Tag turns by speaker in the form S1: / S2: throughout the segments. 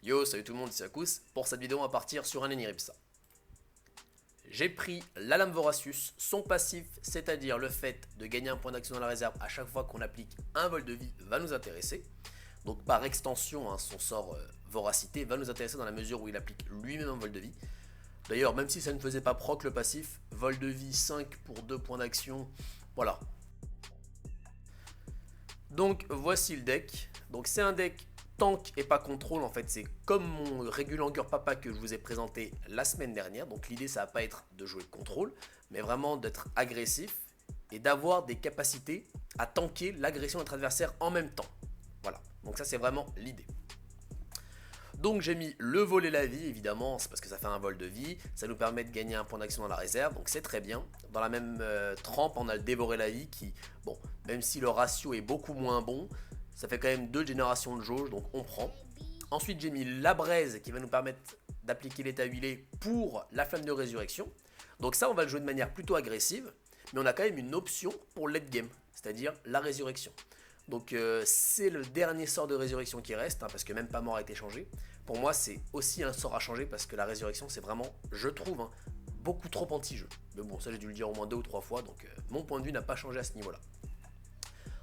S1: Yo, salut tout le monde, c'est Akous. Pour cette vidéo, on va partir sur un Eniripsa. J'ai pris la lame Voracius, son passif, c'est-à-dire le fait de gagner un point d'action dans la réserve à chaque fois qu'on applique un vol de vie, va nous intéresser. Donc par extension, son sort Voracité va nous intéresser dans la mesure où il applique lui-même un vol de vie. D'ailleurs, même si ça ne faisait pas proc le passif, vol de vie 5 pour 2 points d'action, voilà. Donc voici le deck. Donc c'est un deck tank et pas contrôle, en fait c'est comme mon Régulanger Papa que je vous ai présenté la semaine dernière. Donc l'idée ça va pas être de jouer contrôle, mais vraiment d'être agressif et d'avoir des capacités à tanker l'agression de notre adversaire en même temps. Voilà, donc ça c'est vraiment l'idée. Donc j'ai mis le vol et la vie, évidemment, c'est parce que ça fait un vol de vie, ça nous permet de gagner un point d'action dans la réserve, donc c'est très bien. Dans la même trempe, on a le dévorer la vie qui, bon, même si le ratio est beaucoup moins bon, ça fait quand même 2 générations de jauge, donc on prend. Ensuite j'ai mis la braise qui va nous permettre d'appliquer l'état huilé pour la flamme de résurrection. Donc ça on va le jouer de manière plutôt agressive, mais on a quand même une option pour late game, c'est-à-dire la résurrection. Donc c'est le dernier sort de résurrection qui reste, parce que même pas mort a été changé. Pour moi c'est aussi un sort à changer parce que la résurrection c'est vraiment, je trouve, beaucoup trop anti-jeu. Mais bon, ça j'ai dû le dire au moins 2 ou 3 fois, donc mon point de vue n'a pas changé à ce niveau-là.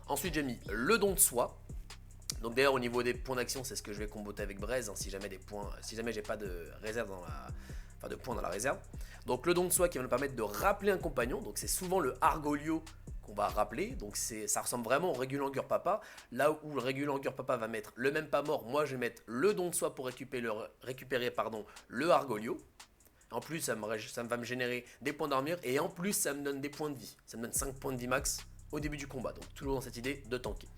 S1: Ensuite j'ai mis le don de soi. Donc d'ailleurs au niveau des points d'action c'est ce que je vais comboter avec Braise si jamais j'ai pas de réserve de points dans la réserve. Donc le don de soi qui va nous permettre de rappeler un compagnon, donc c'est souvent le Argolio qu'on va rappeler, donc ça ressemble vraiment au Régulanger Papa, là où le Régulanger Papa va mettre le même pas mort, moi je vais mettre le don de soi pour récupérer le Argolio. En plus ça va me générer des points d'armure et en plus ça me donne des points de vie, ça me donne 5 points de vie max au début du combat, donc toujours dans cette idée de tanker.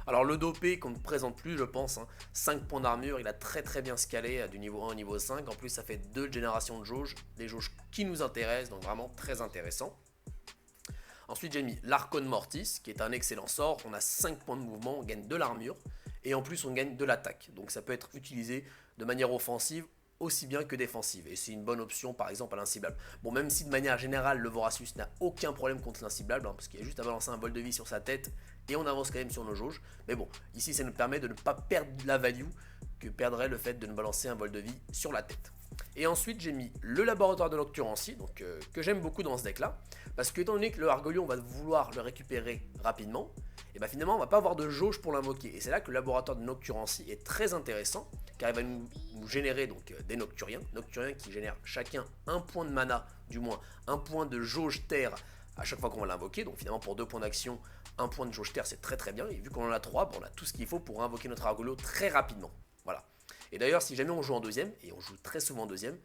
S1: Alors le dopé qu'on ne présente plus je pense, 5 points d'armure, il a très bien scalé du niveau 1 au niveau 5, en plus ça fait 2 générations de jauge, des jauges qui nous intéressent, donc vraiment très intéressant. Ensuite j'ai mis l'Archon Mortis qui est un excellent sort, on a 5 points de mouvement, on gagne de l'armure et en plus on gagne de l'attaque, donc ça peut être utilisé de manière offensive aussi bien que défensive, et c'est une bonne option par exemple à l'inciblable. Bon, même si de manière générale le Voracius n'a aucun problème contre l'inciblable, parce qu'il y a juste à balancer un vol de vie sur sa tête et on avance quand même sur nos jauges, mais bon, ici ça nous permet de ne pas perdre la value que perdrait le fait de ne balancer un vol de vie sur la tête. Et ensuite j'ai mis le laboratoire de Nocturancy, donc que j'aime beaucoup dans ce deck là, parce que étant donné que le Argolio on va vouloir le récupérer rapidement, et bien finalement on va pas avoir de jauge pour l'invoquer, et c'est là que le laboratoire de Nocturancy est très intéressant, car il va nous générer donc des Nocturiens qui génèrent chacun un point de mana, du moins un point de jauge terre à chaque fois qu'on va l'invoquer, donc finalement pour 2 points d'action, un point de jauge terre c'est très bien, et vu qu'on en a 3, on a tout ce qu'il faut pour invoquer notre Argolio très rapidement, voilà. Et d'ailleurs si jamais on joue en deuxième, et on joue très souvent en deuxième,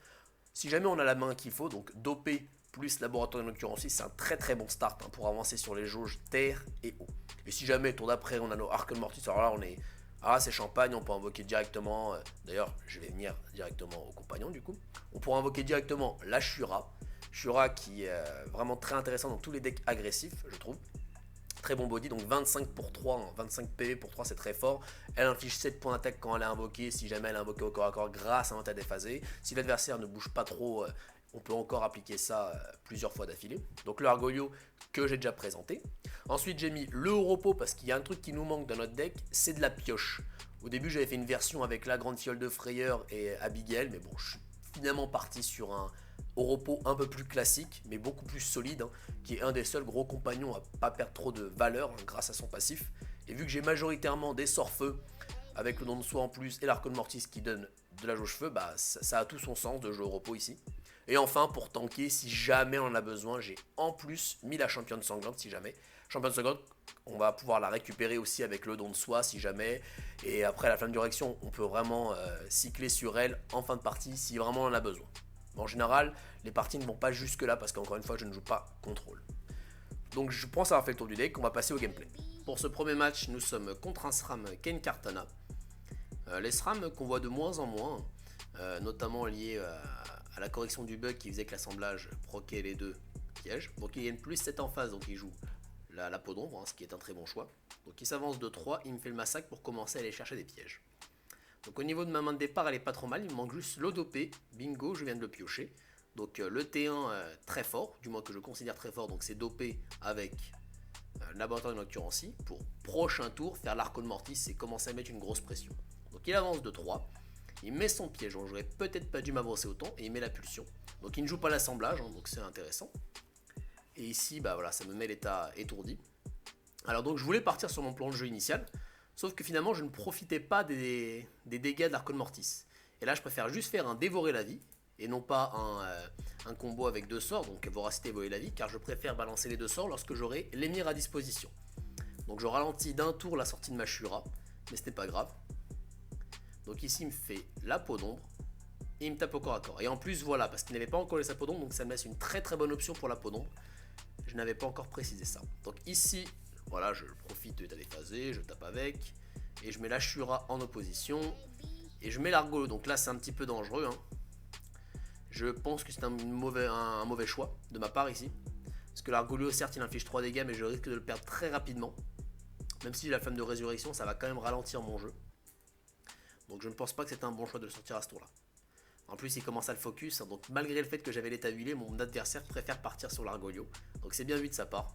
S1: si jamais on a la main qu'il faut, donc dopé plus laboratoire de Nocturancy, c'est un très bon start pour avancer sur les jauges terre et eau. Et si jamais tour d'après on a nos Archon Mortis, alors là c'est champagne, on peut invoquer directement, d'ailleurs je vais venir directement au compagnon du coup, on pourra invoquer directement la Shura qui est vraiment très intéressant dans tous les decks agressifs je trouve. Très bon body, donc 25 pour 3, 25 PV pour 3 c'est très fort. Elle inflige 7 points d'attaque quand elle est invoquée, si jamais elle est invoquée au corps à corps grâce à un tas déphasé. Si l'adversaire ne bouge pas trop, on peut encore appliquer ça plusieurs fois d'affilée. Donc le Argolio que j'ai déjà présenté. Ensuite j'ai mis le repos parce qu'il y a un truc qui nous manque dans notre deck, c'est de la pioche. Au début j'avais fait une version avec la grande fiole de frayeur et Abigail, mais bon je suis finalement parti sur un Oropo un peu plus classique, mais beaucoup plus solide, qui est un des seuls gros compagnons à pas perdre trop de valeur grâce à son passif. Et vu que j'ai majoritairement des sorts feu, avec le don de soi en plus et l'Archon Mortis qui donne de la jauge feu, bah ça a tout son sens de jouer Oropo ici. Et enfin, pour tanker, si jamais on en a besoin, j'ai en plus mis la championne sanglante si jamais. Championne sanglante, on va pouvoir la récupérer aussi avec le don de soi si jamais. Et après la flamme de direction, on peut vraiment cycler sur elle en fin de partie si vraiment on en a besoin. En général, les parties ne vont pas jusque là parce qu'encore une fois, je ne joue pas contrôle. Donc je pense avoir fait le tour du deck, on va passer au gameplay. Pour ce premier match, nous sommes contre un SRAM Ken Kartana. Les SRAM qu'on voit de moins en moins, notamment liés à la correction du bug qui faisait que l'assemblage proquait les 2 pièges. Donc il y a une plus 7 en face, donc il joue la peau d'ombre, ce qui est un très bon choix. Donc il s'avance de 3, il me fait le massacre pour commencer à aller chercher des pièges. Donc au niveau de ma main de départ, elle est pas trop mal, il me manque juste l'Odopé, bingo, je viens de le piocher. Donc le T1 très fort, du moins que je considère très fort, donc c'est dopé avec laboratoire de Nocturancy pour prochain tour faire l'Archon Mortis et commencer à mettre une grosse pression. Donc il avance de 3, Il met son piège, donc j'aurais peut-être pas dû m'avancer autant, et il met la pulsion. Donc il ne joue pas l'assemblage, hein, donc c'est intéressant. Et ici, bah voilà, ça me met l'état étourdi. Alors donc je voulais partir sur mon plan de jeu initial, sauf que finalement je ne profitais pas des dégâts de l'Archon Mortis. Et là je préfère juste faire un dévorer la vie, et non pas un combo avec 2 sorts, donc voracité et voler la vie, car je préfère balancer les 2 sorts lorsque j'aurai l'émir à disposition. Donc je ralentis d'un tour la sortie de ma Shura, mais ce n'est pas grave. Donc ici il me fait la peau d'ombre, et il me tape au corps à corps. Et en plus voilà, parce qu'il n'avait pas encore sa peau d'ombre, donc ça me laisse une très très bonne option pour la peau d'ombre. Je n'avais pas encore précisé ça. Donc ici, voilà, je profite de l'état déphasé, je tape avec, et je mets la Shura en opposition, et je mets l'Argolo. Donc là c'est un petit peu dangereux, hein. Je pense que c'est un mauvais choix de ma part ici. Parce que l'Argolio, certes, il inflige 3 dégâts, mais je risque de le perdre très rapidement. Même si j'ai la flamme de résurrection, ça va quand même ralentir mon jeu. Donc je ne pense pas que c'est un bon choix de le sortir à ce tour-là. En plus, il commence à le focus, hein, donc malgré le fait que j'avais l'état huilé, mon adversaire préfère partir sur l'Argolio. Donc c'est bien vu de sa part.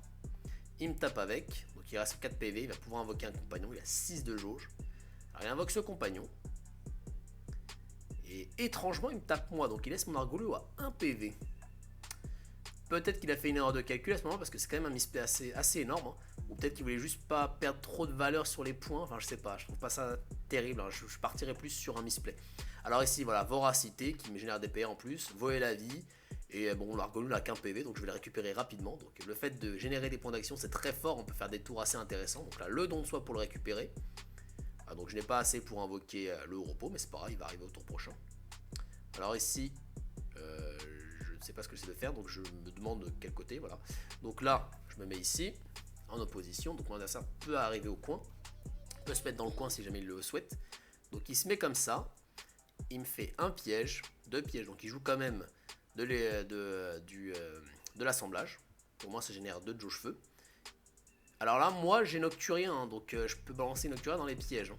S1: Il me tape avec, donc il reste 4 PV, il va pouvoir invoquer un compagnon, il a 6 de jauge. Alors il invoque ce compagnon. Et étrangement, il me tape moi, donc il laisse mon Argolio à 1 PV. Peut-être qu'il a fait une erreur de calcul à ce moment parce que c'est quand même un misplay assez énorme, hein. Ou peut-être qu'il voulait juste pas perdre trop de valeur sur les points, enfin je sais pas, je trouve pas ça terrible, hein. Je partirais plus sur un misplay. Alors ici voilà, voracité qui me génère des PA en plus, voler la vie, et bon l'Argolio n'a qu'un PV donc je vais le récupérer rapidement. Donc le fait de générer des points d'action c'est très fort, on peut faire des tours assez intéressants. Donc là le don de soi pour le récupérer. Ah, donc je n'ai pas assez pour invoquer le repos, mais c'est pas grave, il va arriver au tour prochain. Alors ici, je ne sais pas ce que c'est de faire, donc je me demande de quel côté, voilà. Donc là, je me mets ici, en opposition, donc mon adversaire peut arriver au coin, peut se mettre dans le coin si jamais il le souhaite. Donc il se met comme ça, il me fait un piège, 2 pièges, donc il joue quand même de l'assemblage. Pour moi ça génère 2 de jauge feu. Alors là, moi j'ai Nocturien, hein, donc je peux balancer Nocturien dans les pièges, hein.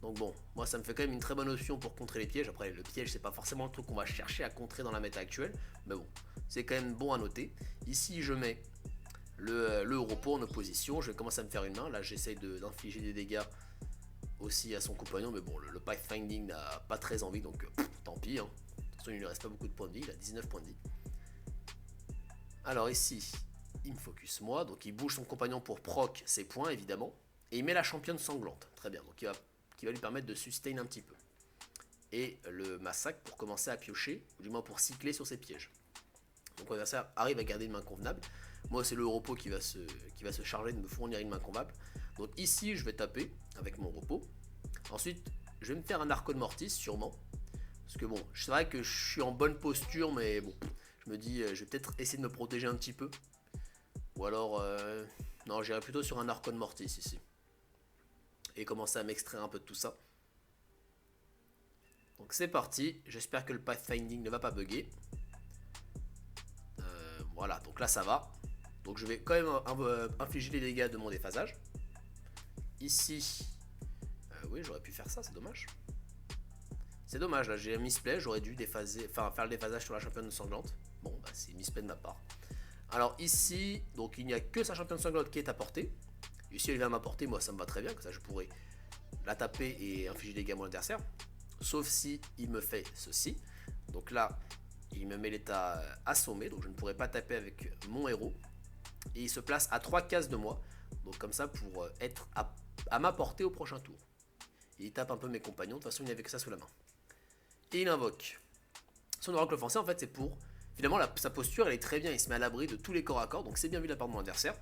S1: Donc bon, moi ça me fait quand même une très bonne option pour contrer les pièges. Après le piège c'est pas forcément le truc qu'on va chercher à contrer dans la méta actuelle. Mais bon, c'est quand même bon à noter. Ici je mets le repos en opposition. Je vais commencer à me faire une main. Là j'essaye d'infliger des dégâts aussi à son compagnon. Mais bon, le Pathfinding n'a pas très envie. Donc tant pis, hein. De toute façon il ne lui reste pas beaucoup de points de vie. Il a 19 points de vie. Alors ici, il me focus moi. Donc il bouge son compagnon pour proc ses points évidemment. Et il met la championne sanglante. Très bien, donc qui va lui permettre de sustain un petit peu. Et le massacre pour commencer à piocher, ou du moins pour cycler sur ses pièges. Donc l'adversaire arrive à garder une main convenable. Moi c'est le repos qui va se charger de me fournir une main convenable. Donc ici je vais taper avec mon repos. Ensuite je vais me faire un Archon Mortis sûrement. Parce que bon, c'est vrai que je suis en bonne posture, mais bon, je me dis je vais peut-être essayer de me protéger un petit peu. Ou alors, non, j'irai plutôt sur un Archon Mortis ici. Et commencer à m'extraire un peu de tout ça. Donc c'est parti, j'espère que le pathfinding ne va pas bugger. Voilà, donc là ça va. Donc je vais quand même infliger les dégâts de mon déphasage. Ici, oui j'aurais pu faire ça, c'est dommage. C'est dommage, là j'ai un misplay, j'aurais dû déphaser, faire le déphasage sur la championne sanglante. Bon, bah c'est misplay de ma part. Alors ici, donc il n'y a que sa championne sanglante qui est à portée. Et si elle vient m'apporter, moi ça me va très bien, que ça je pourrais la taper et infliger des dégâts à mon adversaire. Sauf si il me fait ceci. Donc là, il me met l'état assommé, donc je ne pourrai pas taper avec mon héros. Et il se place à 3 cases de moi. Donc comme ça pour être à ma portée au prochain tour. Et il tape un peu mes compagnons, de toute façon il n'avait que ça sous la main. Et il invoque. Son oracle offensé en fait c'est pour... Finalement sa posture elle est très bien, il se met à l'abri de tous les corps à corps, donc c'est bien vu de la part de mon adversaire.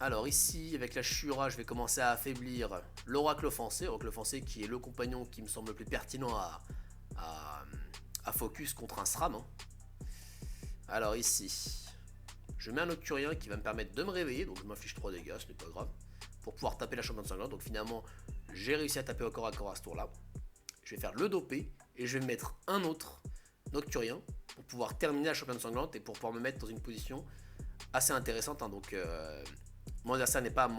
S1: Alors ici, avec la Shura, je vais commencer à affaiblir l'oracle offensé qui est le compagnon qui me semble le plus pertinent à focus contre un SRAM, hein. Alors ici, je mets un Nocturien qui va me permettre de me réveiller, donc je m'inflige 3 dégâts, ce n'est pas grave, pour pouvoir taper la championne sanglante. Donc finalement, j'ai réussi à taper au corps à corps à ce tour-là. Je vais faire le dopé, et je vais mettre un autre Nocturien pour pouvoir terminer la championne sanglante et pour pouvoir me mettre dans une position assez intéressante, hein. Donc... mon adversaire n'est pas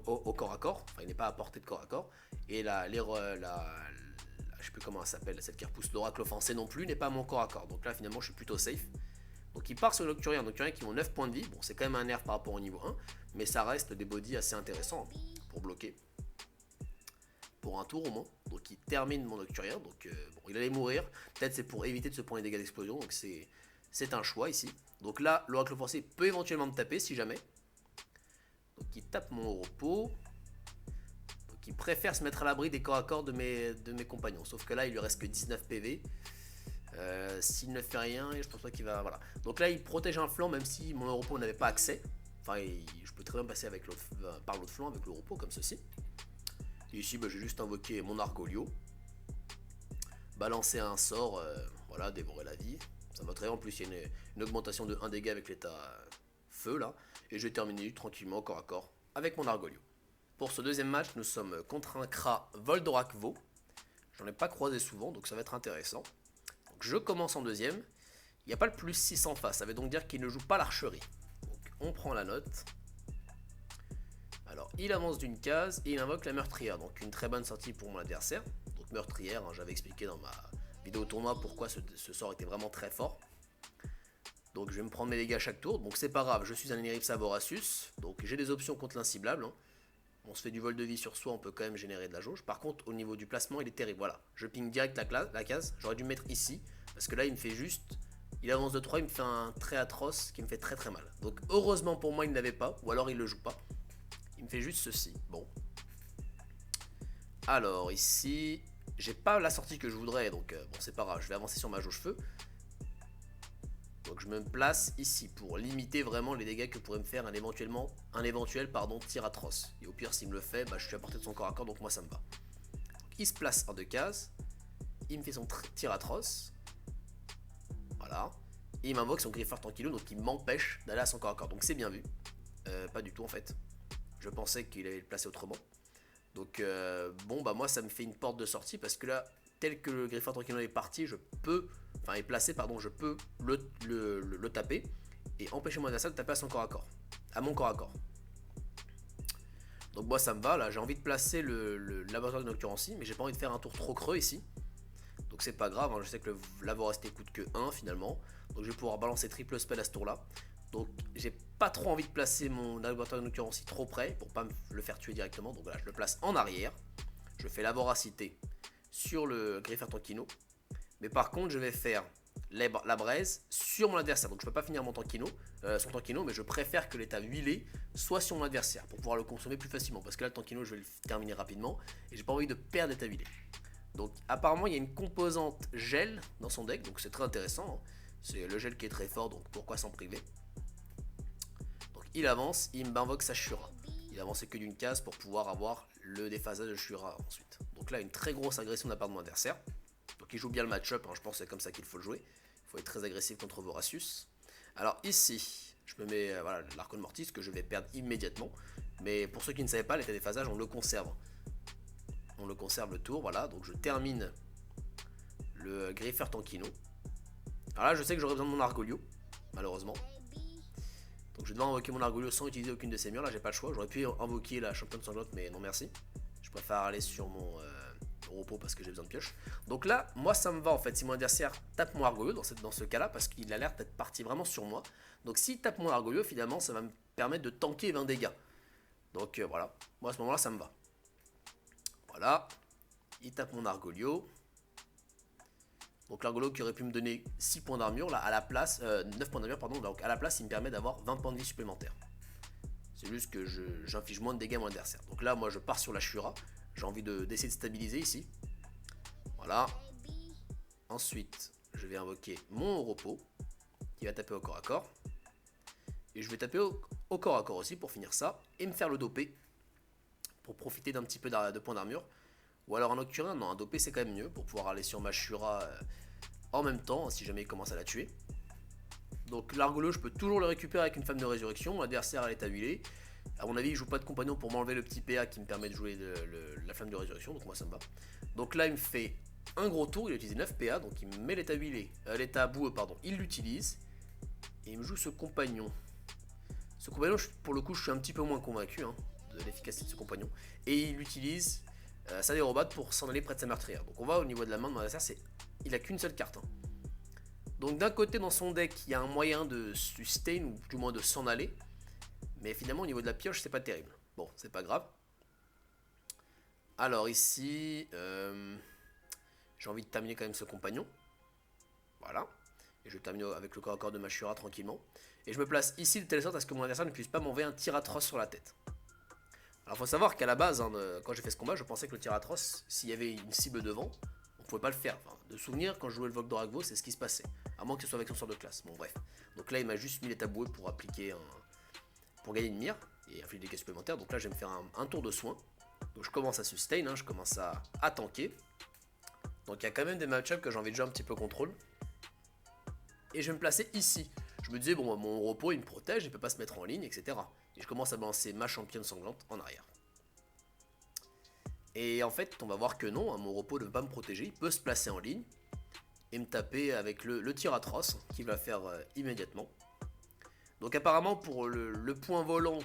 S1: au corps à corps, enfin il n'est pas à portée de corps à corps, et je sais plus comment elle s'appelle, celle qui repousse l'oracle offensé non plus, n'est pas à mon corps à corps, donc là finalement je suis plutôt safe. Donc il part sur le Nocturien qui ont 9 points de vie, bon c'est quand même un nerf par rapport au niveau 1, mais ça reste des bodies assez intéressants pour bloquer. pour un tour au moins. Donc il termine mon Nocturien. Donc bon, il allait mourir. Peut-être c'est pour éviter de se prendre les dégâts d'explosion. Donc c'est un choix ici. Donc là, l'oracle forcé peut éventuellement me taper si jamais. Donc il tape mon repos. Donc il préfère se mettre à l'abri des corps à corps de mes compagnons. Sauf que là, il lui reste que 19 PV. S'il ne fait rien, je pense pas qu'il va... Voilà. Donc là, il protège un flanc même si mon repos n'avait pas accès. Enfin, je peux très bien passer avec par l'autre flanc avec le repos comme ceci. Et ici, bah, j'ai juste invoqué mon Argolio. Balancer un sort, voilà, dévorer la vie. Ça va très bien. En plus, il y a une augmentation de 1 dégât avec l'état feu là. Et je vais terminer tranquillement corps à corps avec mon Argolio. Pour ce deuxième match, nous sommes contre un Kra Voldorak Vo. J'en ai pas croisé souvent, donc ça va être intéressant. Donc je commence en deuxième. Il n'y a pas le plus 6 en face, ça veut donc dire qu'il ne joue pas l'archerie. Donc on prend la note. Alors il avance d'une case et il invoque la meurtrière. Donc une très bonne sortie pour mon adversaire. Donc meurtrière, hein, j'avais expliqué dans ma vidéo tournoi pourquoi ce sort était vraiment très fort. Donc je vais me prendre mes dégâts à chaque tour. Donc c'est pas grave, je suis un Enerif Voracius. Donc j'ai des options contre l'inciblable. Hein. On se fait du vol de vie sur soi, on peut quand même générer de la jauge. Par contre, au niveau du placement, il est terrible. Voilà, je ping direct la case. J'aurais dû me mettre ici. Parce que là, il me fait juste... Il avance de 3, il me fait un trait atroce qui me fait très très mal. Donc heureusement pour moi, il ne l'avait pas. Ou alors il le joue pas. Il me fait juste ceci. Bon. Alors ici, j'ai pas la sortie que je voudrais. Donc bon, c'est pas grave. Je vais avancer sur ma jauge feu. Donc je me place ici pour limiter vraiment les dégâts que pourrait me faire un éventuel tir atroce. Et au pire s'il me le fait, bah, je suis à portée de son corps à corps, donc moi ça me va. Donc, il se place en 2 cases, il me fait son tir atroce. Voilà. Et il m'invoque son griffeur tranquillou, donc il m'empêche d'aller à son corps à corps. Donc c'est bien vu. Pas du tout en fait. Je pensais qu'il allait le placer autrement. Donc bon bah moi ça me fait une porte de sortie parce que là, tel que le griffeur tranquillou est parti, est placé, pardon, je peux le taper et empêcher mon adversaire de taper à son corps à corps, à mon corps à corps. Donc moi ça me va, là j'ai envie de placer le laboratoire de Nocturancy, mais j'ai pas envie de faire un tour trop creux ici. Donc c'est pas grave, hein, je sais que la voracité coûte que 1 finalement, donc je vais pouvoir balancer triple spell à ce tour là. Donc j'ai pas trop envie de placer mon laboratoire de Nocturancy trop près pour pas me le faire tuer directement. Donc voilà, je le place en arrière, je fais la voracité sur le griffeur Tankino. Mais par contre, je vais faire la braise sur mon adversaire. Donc je peux pas finir son Tankino, mais je préfère que l'état huilé soit sur mon adversaire pour pouvoir le consommer plus facilement. Parce que là, le Tankino, je vais le terminer rapidement et j'ai pas envie de perdre l'état huilé. Donc apparemment, il y a une composante gel dans son deck, donc c'est très intéressant. Hein. C'est le gel qui est très fort, donc pourquoi s'en priver. Donc il avance, il m'invoque sa Shura. Il avançait que d'une case pour pouvoir avoir le déphasage de Shura ensuite. Donc là, une très grosse agression de la part de mon adversaire. Donc il joue bien le match-up, hein, je pense que c'est comme ça qu'il faut le jouer. Il faut être très agressif contre Voracius. Alors ici, je me mets voilà, l'Archon Mortis que je vais perdre immédiatement. Mais pour ceux qui ne savaient pas, l'état déphasage, on le conserve. On le conserve le tour, voilà. Donc je termine le Griffeur Tankino. Alors là, je sais que j'aurai besoin de mon Argolio, malheureusement. Donc je vais devoir invoquer mon Argolio sans utiliser aucune de ses murs. Là, j'ai pas le choix. J'aurais pu invoquer la championne sanglante, mais non merci. Je préfère aller sur mon repos parce que j'ai besoin de pioche. Donc là, moi ça me va en fait. Si mon adversaire tape mon Argolio dans ce cas-là, parce qu'il a l'air d'être parti vraiment sur moi. Donc s'il tape mon Argolio, finalement, ça va me permettre de tanker 20 dégâts. Donc voilà. Moi à ce moment-là, ça me va. Voilà. Il tape mon Argolio. Donc l'Argolio qui aurait pu me donner 6 points d'armure, là à la place, 9 points d'armure, pardon. Donc à la place, il me permet d'avoir 20 points de vie supplémentaires. C'est juste que j'inflige moins de dégâts à mon adversaire. Donc là, moi je pars sur la Shura. J'ai envie d'essayer de stabiliser ici. Voilà. Ensuite, je vais invoquer mon repos qui va taper au corps à corps. Et je vais taper au corps à corps aussi pour finir ça. Et me faire le dopé. Pour profiter d'un petit peu de points d'armure. Ou alors un Nocturin. Non, un dopé c'est quand même mieux. Pour pouvoir aller sur ma Shura en même temps. Si jamais il commence à la tuer. Donc l'Argolio, je peux toujours le récupérer avec une femme de résurrection. Mon adversaire à l'état huilé. A mon avis, il joue pas de compagnon pour m'enlever le petit PA qui me permet de jouer la flamme de résurrection. Donc moi ça me va. Donc là, il me fait un gros tour. Il utilise 9 PA. Donc il me met l'état huilé. L'état boueux, pardon. Il l'utilise. Et il me joue ce compagnon. Ce compagnon, pour le coup, je suis un petit peu moins convaincu hein, de l'efficacité de ce compagnon. Et il utilise sa dérobade pour s'en aller près de sa meurtrière. Donc on va au niveau de la main de mon adversaire, il a qu'une seule carte. Hein. Donc d'un côté dans son deck, il y a un moyen de sustain ou du moins de s'en aller. Mais finalement au niveau de la pioche, c'est pas terrible. Bon, c'est pas grave. Alors ici, j'ai envie de terminer quand même ce compagnon. Voilà. Et je termine avec le corps à corps de Mashura tranquillement. Et je me place ici de telle sorte à ce que mon adversaire ne puisse pas m'envoyer un tir atroce sur la tête. Alors faut savoir qu'à la base, hein, quand j'ai fait ce combat, je pensais que le tir atroce, s'il y avait une cible devant, on pouvait pas le faire. Enfin, de souvenir, quand je jouais le Volk c'est ce qui se passait. À moins que ce soit avec son sort de classe. Bon bref. Donc là il m'a juste mis les tabouets pour appliquer pour gagner une mire et infliger des dégâts supplémentaires. Donc là je vais me faire un tour de soin. Donc je commence à sustain, hein, je commence à tanker. Donc il y a quand même des match-ups que j'ai envie de jouer un petit peu contrôle. Et je vais me placer ici. Je me disais, bon, mon repos il me protège, il peut pas se mettre en ligne, etc. Et je commence à balancer ma championne sanglante en arrière. Et en fait, on va voir que non, hein, mon repos ne veut pas me protéger, il peut se placer en ligne et me taper avec le tir atroce qu'il va faire immédiatement. Donc apparemment pour le point volant,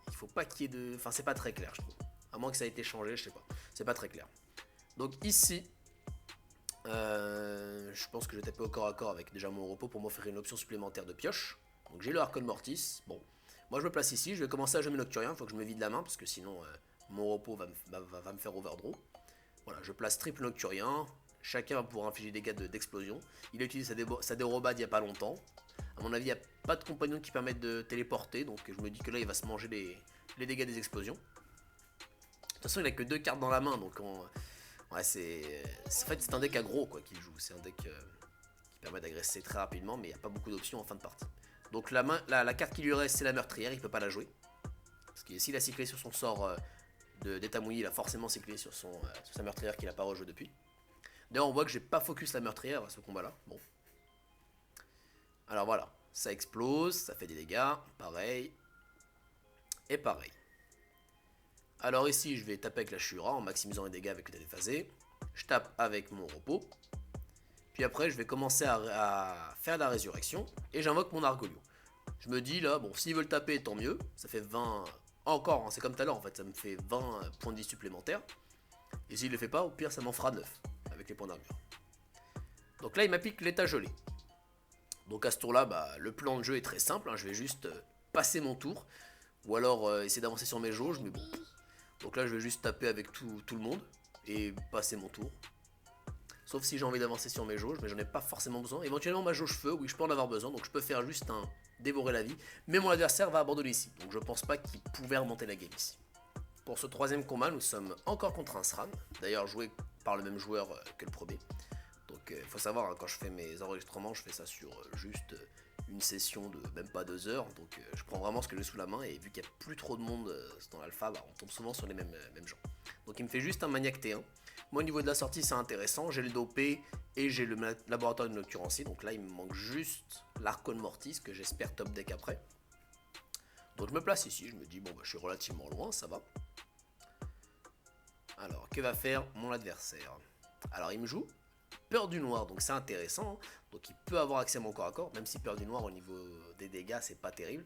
S1: il faut pas qu'il y ait de... Enfin c'est pas très clair je trouve. À moins que ça ait été changé, je sais pas. C'est pas très clair. Donc ici, je pense que je vais taper au corps à corps avec déjà mon repos pour m'offrir une option supplémentaire de pioche. Donc j'ai le Arcon Mortis. Bon, moi je me place ici, je vais commencer à jouer mes Nocturien, il faut que je me vide la main parce que sinon mon repos va me faire overdraw. Voilà, je place triple Nocturien, chacun va pouvoir infliger des dégâts d'explosion. Il a utilisé sa dérobade il n'y a pas longtemps. A mon avis, il n'y a pas de compagnon qui permettent de téléporter, donc je me dis que là il va se manger les dégâts des explosions. De toute façon, il a que 2 cartes dans la main, donc ouais, en fait, c'est un deck aggro quoi qu'il joue. C'est un deck qui permet d'agresser très rapidement, mais il n'y a pas beaucoup d'options en fin de partie. Donc la carte qui lui reste, c'est la meurtrière, il ne peut pas la jouer. Parce que s'il a cyclé sur son sort d'état mouillé, il a forcément cyclé sur sa meurtrière qu'il n'a pas rejoué depuis. D'ailleurs, on voit que j'ai pas focus la meurtrière à ce combat-là. Bon. Alors voilà, ça explose, ça fait des dégâts, pareil. Et pareil. Alors ici, je vais taper avec la Shura en maximisant les dégâts avec le déphasé. Je tape avec mon repos. Puis après, je vais commencer à faire la résurrection. Et j'invoque mon Argolio. Je me dis là, bon, s'ils veulent taper, tant mieux. Ça fait 20... Encore, hein, c'est comme tout à l'heure en fait, ça me fait 20 points de vie supplémentaires. Et s'il ne le fait pas, au pire, ça m'en fera 9 avec les points d'armure. Donc là, il m'applique l'état gelé. Donc à ce tour-là, bah, le plan de jeu est très simple. Hein, je vais juste passer mon tour. Ou alors essayer d'avancer sur mes jauges, mais bon. Donc là, je vais juste taper avec tout le monde et passer mon tour. Sauf si j'ai envie d'avancer sur mes jauges, mais j'en ai pas forcément besoin. Éventuellement, ma jauge feu, oui, je peux en avoir besoin, donc je peux faire juste un dévorer la vie. Mais mon adversaire va abandonner ici, donc je pense pas qu'il pouvait remonter la game ici. Pour ce troisième combat, nous sommes encore contre un SRAM, d'ailleurs joué par le même joueur que le premier. Donc il faut savoir, hein, quand je fais mes enregistrements, je fais ça sur juste une session de même pas 2 heures. Donc je prends vraiment ce que j'ai sous la main, et vu qu'il n'y a plus trop de monde dans l'alpha, bah, on tombe souvent sur les mêmes gens. Donc il me fait juste un maniaque T1. Moi au niveau de la sortie c'est intéressant, j'ai le dopé et j'ai le laboratoire de nocturancy. Donc là il me manque juste l'Archon Mortis que j'espère top deck après. Donc je me place ici, je me dis bon bah je suis relativement loin, ça va. Alors que va faire mon adversaire? Alors il me joue Peur du Noir, donc c'est intéressant. Hein. Donc il peut avoir accès à mon corps à corps, même si Peur du Noir au niveau des dégâts c'est pas terrible.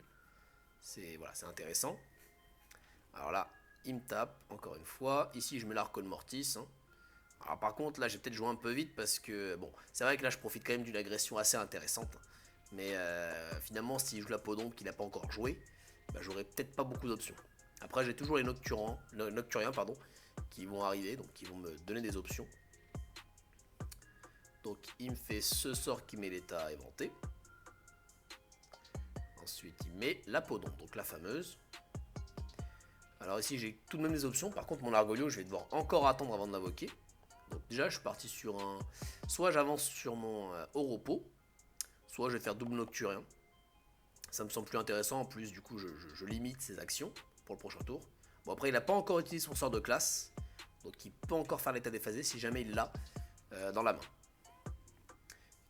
S1: C'est voilà, c'est intéressant. Alors là, il me tape encore une fois. Ici je mets l'Archon Mortis. Hein. Alors par contre là j'ai peut-être joué un peu vite parce que bon, c'est vrai que là je profite quand même d'une agression assez intéressante. Mais finalement s'il joue la peau d'ombre qu'il n'a pas encore joué, bah, j'aurai peut-être pas beaucoup d'options. Après j'ai toujours les Nocturiens pardon, qui vont arriver, donc qui vont me donner des options. Donc il me fait ce sort qui met l'état éventé. Ensuite il met la peau d'ombre, donc la fameuse. Alors ici j'ai tout de même des options, par contre mon Argolio je vais devoir encore attendre avant de l'invoquer. Donc déjà je suis parti sur un... Soit j'avance sur mon Oropo, soit je vais faire double Nocturien. Ça me semble plus intéressant, en plus du coup je limite ses actions pour le prochain tour. Bon après il n'a pas encore utilisé son sort de classe, donc il peut encore faire l'état déphasé si jamais il l'a dans la main.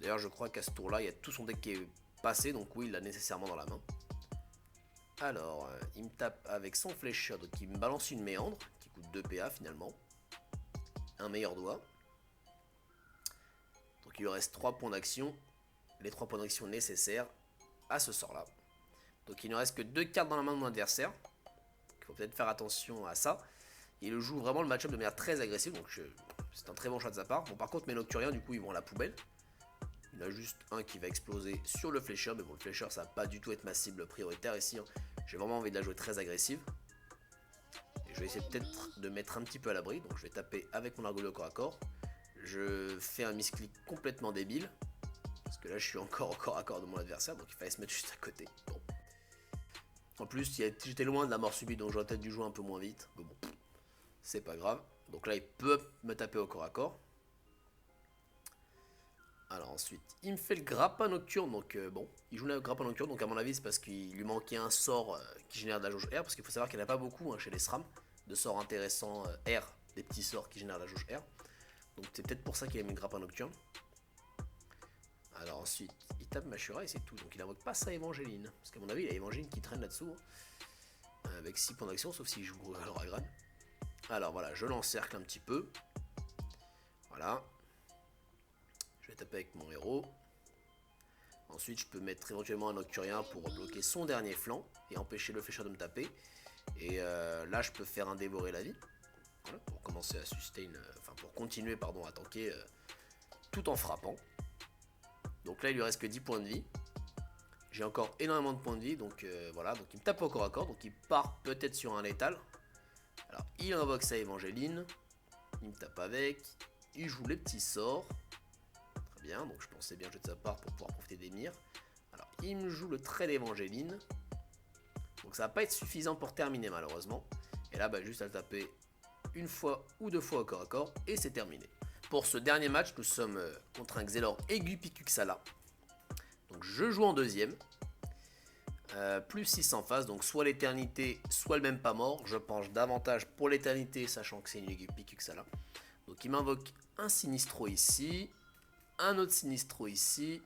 S1: D'ailleurs je crois qu'à ce tour là il y a tout son deck qui est passé, donc oui il l'a nécessairement dans la main. Alors il me tape avec son flécheur, donc il me balance une méandre qui coûte 2 PA finalement. Un meilleur doigt. Donc il lui reste 3 points d'action. Les 3 points d'action nécessaires à ce sort là. Donc il ne reste que 2 cartes dans la main de mon adversaire. Il faut peut-être faire attention à ça. Il joue vraiment le match-up de manière très agressive. Donc c'est un très bon choix de sa part. Bon par contre mes Nocturiens du coup ils vont à la poubelle. Il y en a juste un qui va exploser sur le flécheur. Mais bon le flécheur ça va pas du tout être ma cible prioritaire ici. Hein. J'ai vraiment envie de la jouer très agressive. Et je vais essayer peut-être de mettre un petit peu à l'abri. Donc je vais taper avec mon Argolio au corps à corps. Je fais un misclick complètement débile. Parce que là je suis encore au corps à corps de mon adversaire. Donc il fallait se mettre juste à côté. Bon. En plus j'étais loin de la mort subite. Donc j'aurais peut-être dû jouer un peu moins vite. Mais bon, c'est pas grave. Donc là il peut me taper au corps à corps. Alors ensuite, il me fait le grappin nocturne, donc bon, il joue le grappin nocturne, donc à mon avis c'est parce qu'il lui manquait un sort qui génère de la jauge R, parce qu'il faut savoir qu'il n'y en a pas beaucoup chez les SRAM, de sorts intéressants R, des petits sorts qui génèrent de la jauge R. Donc c'est peut-être pour ça qu'il a mis le grappin nocturne. Alors ensuite, il tape Mashura et c'est tout, donc il invoque pas sa Évangéline, parce qu'à mon avis il y a Évangéline qui traîne là-dessous, avec 6 points d'action, sauf s'il joue Ragran. Alors voilà, je l'encercle un petit peu, voilà. Je vais taper avec mon héros. Ensuite, je peux mettre éventuellement un Nocturien pour bloquer son dernier flanc et empêcher le flécheur de me taper. Et là, je peux faire un dévorer la vie. Voilà, pour commencer à sustain, pour continuer pardon, à tanker tout en frappant. Donc là, il lui reste que 10 points de vie. J'ai encore énormément de points de vie, donc voilà. Donc il me tape au corps à corps, donc il part peut-être sur un létal. Alors, il invoque sa Évangéline. Il me tape avec. Il joue les petits sorts. Bien, donc je pensais bien jouer de sa part pour pouvoir profiter des mires. Alors il me joue le trait d'Évangéline, donc ça va pas être suffisant pour terminer malheureusement. Et là juste à le taper une fois ou deux fois au corps à corps et c'est terminé. Pour ce dernier match, nous sommes contre un Xelor aigu Picuxala. Donc je joue en deuxième, plus 6 en face, donc soit l'éternité, soit le même pas mort. Je penche davantage pour l'éternité, sachant que c'est une aigu Picuxala. Donc il m'invoque un Sinistro ici, un autre Sinistro ici,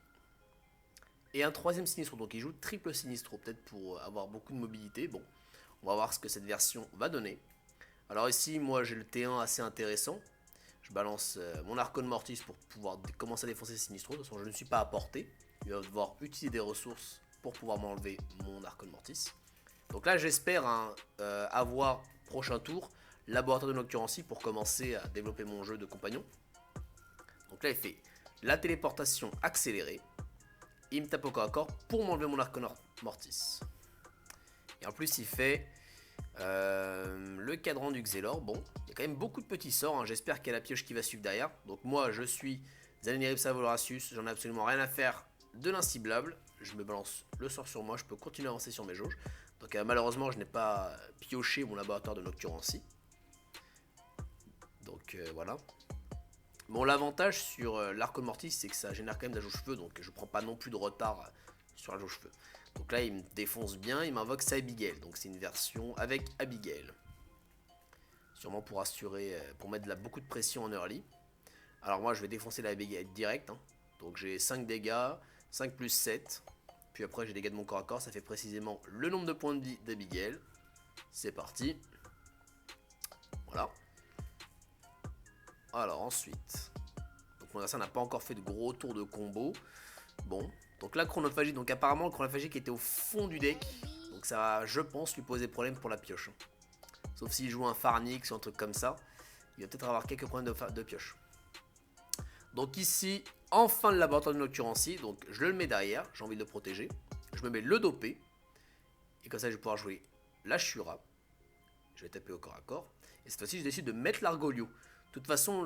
S1: et un troisième Sinistro, donc il joue triple Sinistro, peut-être pour avoir beaucoup de mobilité. Bon, on va voir ce que cette version va donner. Alors ici, moi j'ai le T1 assez intéressant, je balance mon Archon Mortis pour pouvoir commencer à défoncer Sinistro, de toute façon je ne suis pas à portée, il va devoir utiliser des ressources pour pouvoir m'enlever mon Archon Mortis. Donc là j'espère avoir prochain tour Laboratoire de Nocturancy pour commencer à développer mon jeu de compagnon. Donc là il fait la téléportation accélérée. Il me tape au corps à corps pour m'enlever mon Archon Mortis. Et en plus, il fait le cadran du Xelor. Bon, il y a quand même beaucoup de petits sorts. Hein. J'espère qu'il y a la pioche qui va suivre derrière. Donc, moi, je suis Zaliniripsa Voloracius. J'en ai absolument rien à faire de l'inciblable. Je me balance le sort sur moi. Je peux continuer à avancer sur mes jauges. Donc, malheureusement, je n'ai pas pioché mon laboratoire de Nocturancy. Donc, voilà. Bon, l'avantage sur l'Archon Mortis, c'est que ça génère quand même de la jauge feu, donc je prends pas non plus de retard sur la jauge feu. Donc là, il me défonce bien, il m'invoque sa Abigail, donc c'est une version avec Abigail. Sûrement pour assurer, pour mettre beaucoup de pression en early. Alors moi, je vais défoncer la Abigail direct, hein. Donc j'ai 5 dégâts, 5 plus 7. Puis après, j'ai des dégâts de mon corps à corps, ça fait précisément le nombre de points de vie d'Abigail. C'est parti. Voilà. Alors ensuite, donc mon adversaire n'a pas encore fait de gros tours de combo. Bon, donc la chronophagie, donc apparemment le chronophagique était au fond du deck. Donc ça va, je pense, lui poser problème pour la pioche. Sauf s'il joue un Pharnix ou un truc comme ça. Il va peut-être avoir quelques problèmes de pioche. Donc ici, enfin le laboratoire de Nocturancy. Donc je le mets derrière, j'ai envie de le protéger. Je me mets le dopé. Et comme ça je vais pouvoir jouer la Shura. Je vais taper au corps à corps. Et cette fois-ci je décide de mettre l'Argolio. De toute façon,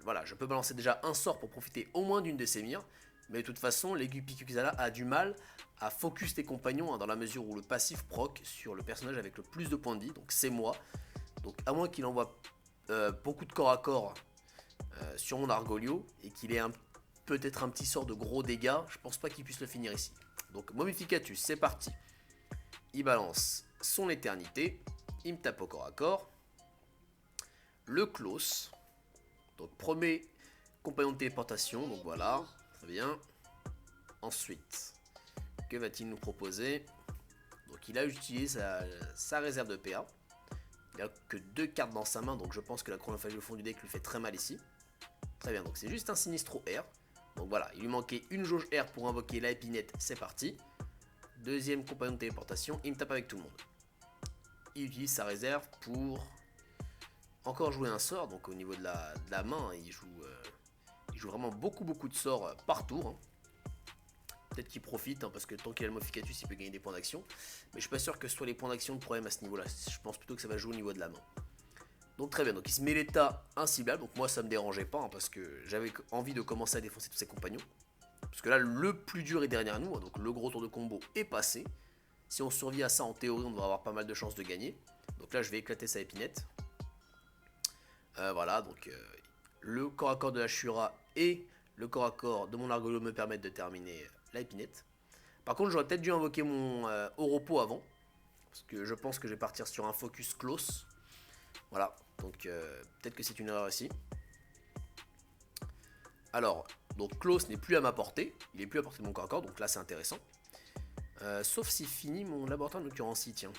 S1: voilà, je peux balancer déjà un sort pour profiter au moins d'une de ces mires. Mais de toute façon, l'aigu Picuxala a du mal à focus tes compagnons, hein, dans la mesure où le passif proc sur le personnage avec le plus de points de vie, donc c'est moi. Donc à moins qu'il envoie beaucoup de corps à corps sur mon Argolio et qu'il ait peut-être un petit sort de gros dégâts, je pense pas qu'il puisse le finir ici. Donc Momificatus, c'est parti. Il balance son éternité, il me tape au corps à corps. Le Klaus, donc premier compagnon de téléportation, donc voilà, très bien. Ensuite, que va-t-il nous proposer? Donc il a utilisé sa réserve de PA. Il n'a que 2 cartes dans sa main, donc je pense que la chronophagie au fond du deck lui fait très mal ici. Très bien, donc c'est juste un Sinistro R. Donc voilà, il lui manquait une jauge R pour invoquer la épinette, c'est parti. Deuxième compagnon de téléportation, il me tape avec tout le monde. Il utilise sa réserve pour encore jouer un sort, donc au niveau de la main, il joue vraiment beaucoup de sorts par tour. Hein. Peut-être qu'il profite, hein, parce que tant qu'il a le Mophicatus, il peut gagner des points d'action. Mais je suis pas sûr que ce soit les points d'action le problème à ce niveau-là. Je pense plutôt que ça va jouer au niveau de la main. Donc très bien, donc il se met l'état inciblable. Donc moi ça me dérangeait pas, hein, parce que j'avais envie de commencer à défoncer tous ses compagnons. Parce que là, le plus dur est derrière nous, hein, donc le gros tour de combo est passé. Si on survit à ça, en théorie, on devrait avoir pas mal de chances de gagner. Donc là, je vais éclater sa épinette. Voilà, donc le corps à corps de la Shura et le corps à corps de mon Argolo me permettent de terminer la épinette. Par contre, j'aurais peut-être dû invoquer mon Oropo avant. Parce que je pense que je vais partir sur un focus close. Voilà, donc peut-être que c'est une erreur ici. Alors, donc close n'est plus à ma portée. Il est plus à portée de mon corps à corps, donc là c'est intéressant. Sauf s'il finit mon laboratoire de Nocturancy, tiens.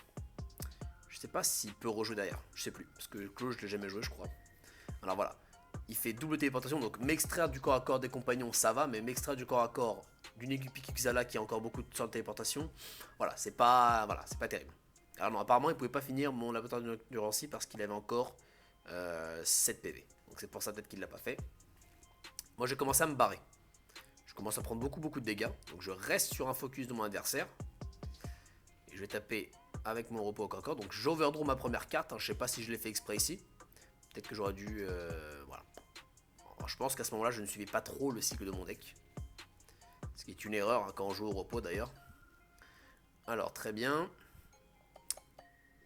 S1: Je sais pas s'il peut rejouer derrière. Je sais plus, parce que close je l'ai jamais joué, je crois. Alors voilà. Il fait double téléportation, donc m'extraire du corps à corps des compagnons, ça va, mais m'extraire du corps à corps d'une Xala qui a encore beaucoup de sorts de téléportation, voilà, c'est pas terrible. Alors non, apparemment, il pouvait pas finir mon laboratoire de Nocturancy parce qu'il avait encore 7 PV. Donc c'est pour ça peut-être qu'il l'a pas fait. Moi, j'ai commencé à me barrer. Je commence à prendre beaucoup de dégâts, donc je reste sur un focus de mon adversaire. Et je vais taper avec mon repos au corps à corps, donc j'overdraw ma première carte, hein. Je sais pas si je l'ai fait exprès ici. Peut-être que j'aurais dû... voilà. Alors, je pense qu'à ce moment-là, je ne suivais pas trop le cycle de mon deck. Ce qui est une erreur, hein, quand on joue au repos d'ailleurs. Alors, très bien.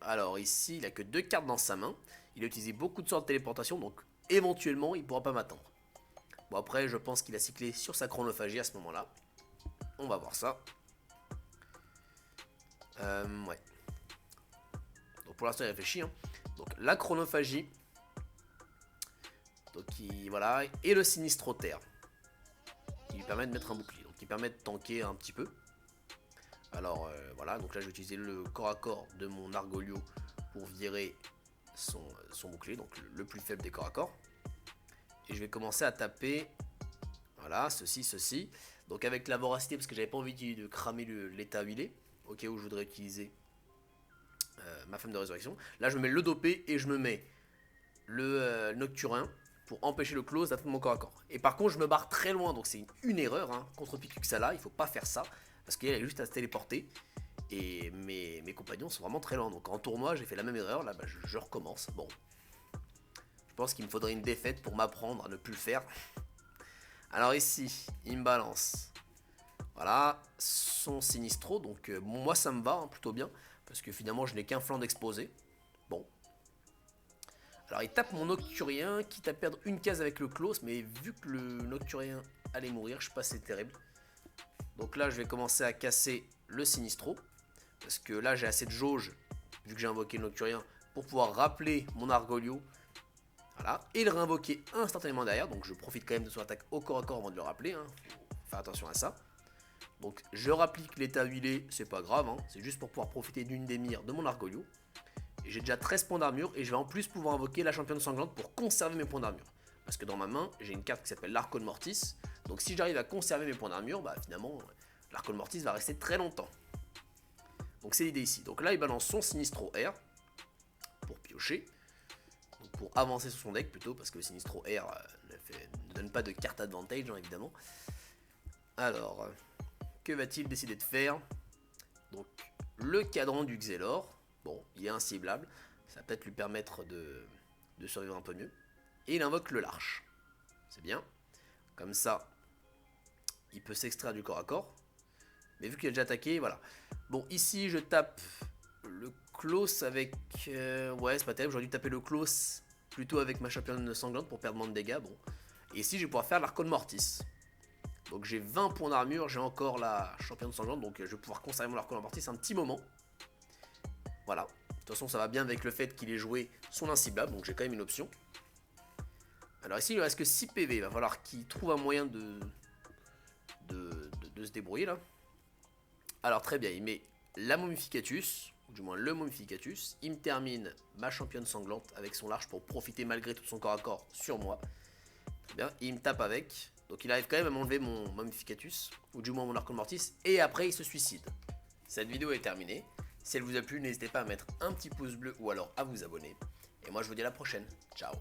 S1: Alors, ici, il n'a que 2 cartes dans sa main. Il a utilisé beaucoup de sorts de téléportation, donc éventuellement, il ne pourra pas m'attendre. Bon, après, je pense qu'il a cyclé sur sa chronophagie à ce moment-là. On va voir ça. Ouais. Donc, pour l'instant, il réfléchit, hein. Donc, la chronophagie... Donc voilà, et le Sinistroter qui lui permet de mettre un bouclier, donc qui permet de tanker un petit peu. Alors voilà, donc là je vais utiliser le corps à corps de mon Argolio pour virer son bouclier, donc le plus faible des corps à corps. Et je vais commencer à taper, voilà, ceci. Donc avec la voracité, parce que j'avais pas envie de cramer l'état huilé, au cas où je voudrais utiliser ma femme de résurrection. Là je me mets le dopé et je me mets le Nocturin pour empêcher le close d'atteindre mon corps à corps. Et par contre, je me barre très loin, donc c'est une erreur, hein, contre Picuxala, il faut pas faire ça, parce qu'elle est juste à se téléporter, et mes compagnons sont vraiment très loin. Donc en tournoi, j'ai fait la même erreur, là, bah, je recommence. Bon, je pense qu'il me faudrait une défaite pour m'apprendre à ne plus le faire. Alors ici, il me balance, voilà, son Sinistro, donc moi ça me va, hein, plutôt bien, parce que finalement, je n'ai qu'un flanc d'exposé. Bon. Alors il tape mon Nocturien, quitte à perdre une case avec le close, mais vu que le Nocturien allait mourir, je sais pas si c'est terrible. Donc là je vais commencer à casser le Sinistro, parce que là j'ai assez de jauge, vu que j'ai invoqué le Nocturien, pour pouvoir rappeler mon Argolio. Voilà, et le réinvoquer instantanément derrière, donc je profite quand même de son attaque au corps à corps avant de le rappeler, hein. Faut faire attention à ça. Donc je rapplique l'état huilé, c'est pas grave, hein. C'est juste pour pouvoir profiter d'une des mires de mon Argolio. Et j'ai déjà 13 points d'armure et je vais en plus pouvoir invoquer la championne sanglante pour conserver mes points d'armure. Parce que dans ma main, j'ai une carte qui s'appelle l'Archon Mortis. Donc si j'arrive à conserver mes points d'armure, bah finalement, l'Archon Mortis va rester très longtemps. Donc c'est l'idée ici. Donc là, il balance son Sinistro R pour piocher. Donc pour avancer sur son deck plutôt, parce que le Sinistro R ne donne pas de carte advantage, hein, évidemment. Alors, que va-t-il décider de faire? Donc, le cadran du Xelor. Bon, il est inciblable, ça va peut-être lui permettre de survivre un peu mieux. Et il invoque le Larche. C'est bien. Comme ça, il peut s'extraire du corps à corps. Mais vu qu'il a déjà attaqué, voilà. Bon, ici, je tape le close avec... ouais, c'est pas terrible, j'aurais dû taper le close plutôt avec ma championne sanglante pour perdre moins de dégâts. Bon. Et ici, je vais pouvoir faire l'Archon Mortis. Donc j'ai 20 points d'armure, j'ai encore la championne sanglante, donc je vais pouvoir conserver mon Archon Mortis un petit moment. Voilà, de toute façon ça va bien avec le fait qu'il ait joué son inciblable, donc j'ai quand même une option. Alors ici il ne reste que 6 PV, il va falloir qu'il trouve un moyen de se débrouiller là. Alors très bien, il met la Momificatus, ou du moins le Momificatus, il me termine ma championne sanglante avec son large pour profiter malgré tout son corps à corps sur moi. Très bien, il me tape avec, donc il arrive quand même à m'enlever mon Momificatus, ou du moins mon Archon Mortis, et après il se suicide. Cette vidéo est terminée. Si elle vous a plu, n'hésitez pas à mettre un petit pouce bleu ou alors à vous abonner. Et moi je vous dis à la prochaine. Ciao.